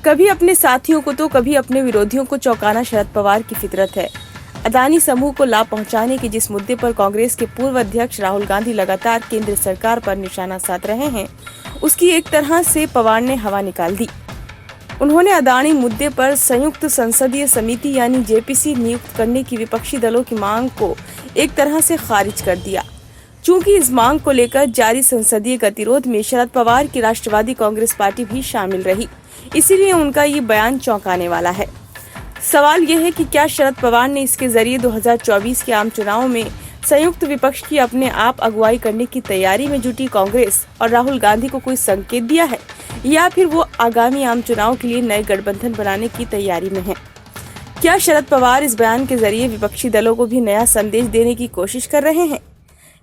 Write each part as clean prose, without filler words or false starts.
कभी अपने साथियों को तो कभी अपने विरोधियों को चौंकाना शरद पवार की फितरत है। अदानी समूह को लाभ पहुंचाने के जिस मुद्दे पर कांग्रेस के पूर्व अध्यक्ष राहुल गांधी लगातार केंद्र सरकार पर निशाना साध रहे हैं, उसकी एक तरह से पवार ने हवा निकाल दी। उन्होंने अदानी मुद्दे पर संयुक्त संसदीय समिति यानी जेपीसी नियुक्त करने की विपक्षी दलों की मांग को एक तरह से खारिज कर दिया। चूंकि इस मांग को लेकर जारी संसदीय गतिरोध में शरद पवार की राष्ट्रवादी कांग्रेस पार्टी भी शामिल रही, इसीलिए उनका ये बयान चौंकाने वाला है। सवाल यह है कि क्या शरद पवार ने इसके जरिए 2024 के आम चुनाव में संयुक्त विपक्ष की अपने आप अगुवाई करने की तैयारी में जुटी कांग्रेस और राहुल गांधी को कोई संकेत दिया है, या फिर वो आगामी आम चुनाव के लिए नए गठबंधन बनाने की तैयारी में है? क्या शरद पवार इस बयान के जरिए विपक्षी दलों को भी नया संदेश देने की कोशिश कर रहे हैं?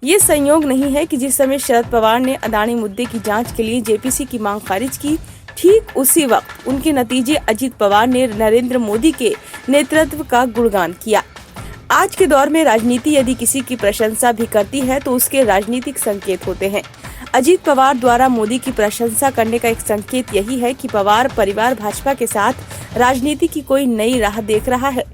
ये संयोग नहीं है कि जिस समय शरद पवार ने अदानी मुद्दे की जांच के लिए जेपीसी की मांग खारिज की, ठीक उसी वक्त उनके नतीजे अजित पवार ने नरेंद्र मोदी के नेतृत्व का गुणगान किया। आज के दौर में राजनीति यदि किसी की प्रशंसा भी करती है तो उसके राजनीतिक संकेत होते हैं। अजित पवार द्वारा मोदी की प्रशंसा करने का एक संकेत यही है कि पवार परिवार भाजपा के साथ राजनीति की कोई नई राह देख रहा है।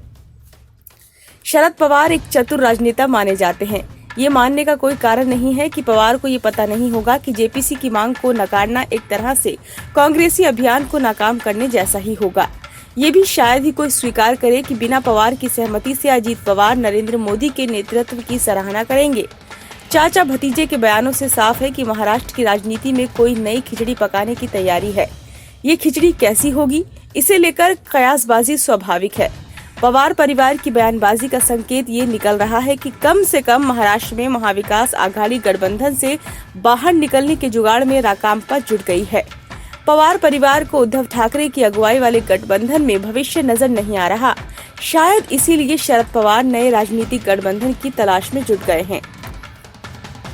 शरद पवार एक चतुर राजनेता माने जाते हैं। ये मानने का कोई कारण नहीं है कि पवार को ये पता नहीं होगा कि जेपीसी की मांग को नकारना एक तरह से कांग्रेसी अभियान को नाकाम करने जैसा ही होगा। ये भी शायद ही कोई स्वीकार करे कि बिना पवार की सहमति से अजित पवार नरेंद्र मोदी के नेतृत्व की सराहना करेंगे। चाचा भतीजे के बयानों से साफ है कि महाराष्ट्र की राजनीति में कोई नई खिचड़ी पकाने की तैयारी है। ये खिचड़ी कैसी होगी, इसे लेकर कयासबाजी स्वाभाविक है। पवार परिवार की बयानबाजी का संकेत ये निकल रहा है कि कम से कम महाराष्ट्र में महाविकास आघाड़ी गठबंधन से बाहर निकलने के जुगाड़ में राकांपा जुट गई है। पवार परिवार को उद्धव ठाकरे की अगुवाई वाले गठबंधन में भविष्य नजर नहीं आ रहा। शायद इसीलिए शरद पवार नए राजनीतिक गठबंधन की तलाश में जुट गए हैं।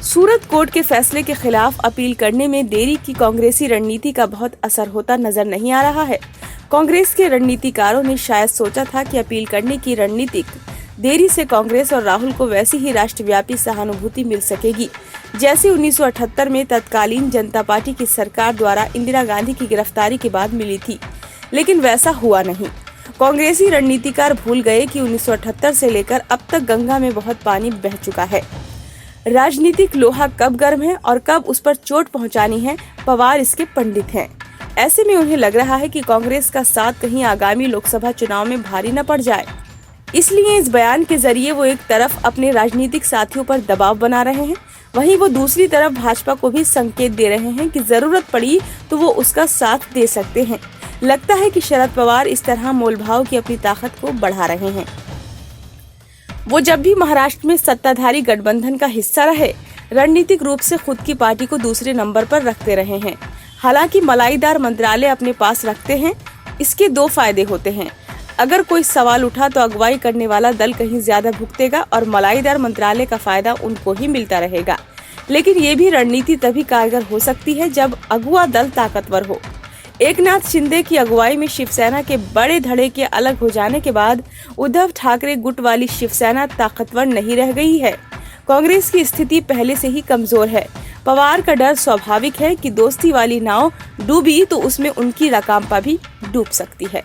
सूरत कोर्ट के फैसले के खिलाफ अपील करने में देरी की कांग्रेसी रणनीति का बहुत असर होता नजर नहीं आ रहा है। कांग्रेस के रणनीतिकारों ने शायद सोचा था कि अपील करने की रणनीतिक देरी से कांग्रेस और राहुल को वैसी ही राष्ट्रव्यापी सहानुभूति मिल सकेगी जैसे 1978 में तत्कालीन जनता पार्टी की सरकार द्वारा इंदिरा गांधी की गिरफ्तारी के बाद मिली थी, लेकिन वैसा हुआ नहीं। कांग्रेसी रणनीतिकार भूल गए कि 1978 से लेकर अब तक गंगा में बहुत पानी बह चुका है। राजनीतिक लोहा कब गर्म है और कब उस पर चोट पहुंचानी है, पवार इसके पंडित हैं। ऐसे में उन्हें लग रहा है कि कांग्रेस का साथ कहीं आगामी लोकसभा चुनाव में भारी न पड़ जाए। इसलिए इस बयान के जरिए वो एक तरफ अपने राजनीतिक साथियों पर दबाव बना रहे हैं, वहीं वो दूसरी तरफ भाजपा को भी संकेत दे रहे हैं कि जरूरत पड़ी तो वो उसका साथ दे सकते हैं। लगता है कि शरद पवार इस तरह मोलभाव की अपनी ताकत को बढ़ा रहे हैं। वो जब भी महाराष्ट्र में सत्ताधारी गठबंधन का हिस्सा रहे, रणनीतिक रूप से खुद की पार्टी को दूसरे नंबर पर रखते रहे हैं। हालांकि मलाईदार मंत्रालय अपने पास रखते हैं, इसके दो फायदे होते हैं। अगर कोई सवाल उठा तो अगुवाई करने वाला दल कहीं ज्यादा भुगतेगा और मलाईदार मंत्रालय का फायदा उनको ही मिलता रहेगा। लेकिन ये भी रणनीति तभी कारगर हो सकती है जब अगुवा दल ताकतवर हो। एकनाथ शिंदे की अगुवाई में शिवसेना के बड़े धड़े के अलग हो जाने के बाद उद्धव ठाकरे गुट वाली शिवसेना ताकतवर नहीं रह गई है। कांग्रेस की स्थिति पहले से ही कमजोर है। पवार का डर स्वाभाविक है कि दोस्ती वाली नाव डूबी तो उसमें उनकी राकांपा भी डूब सकती है।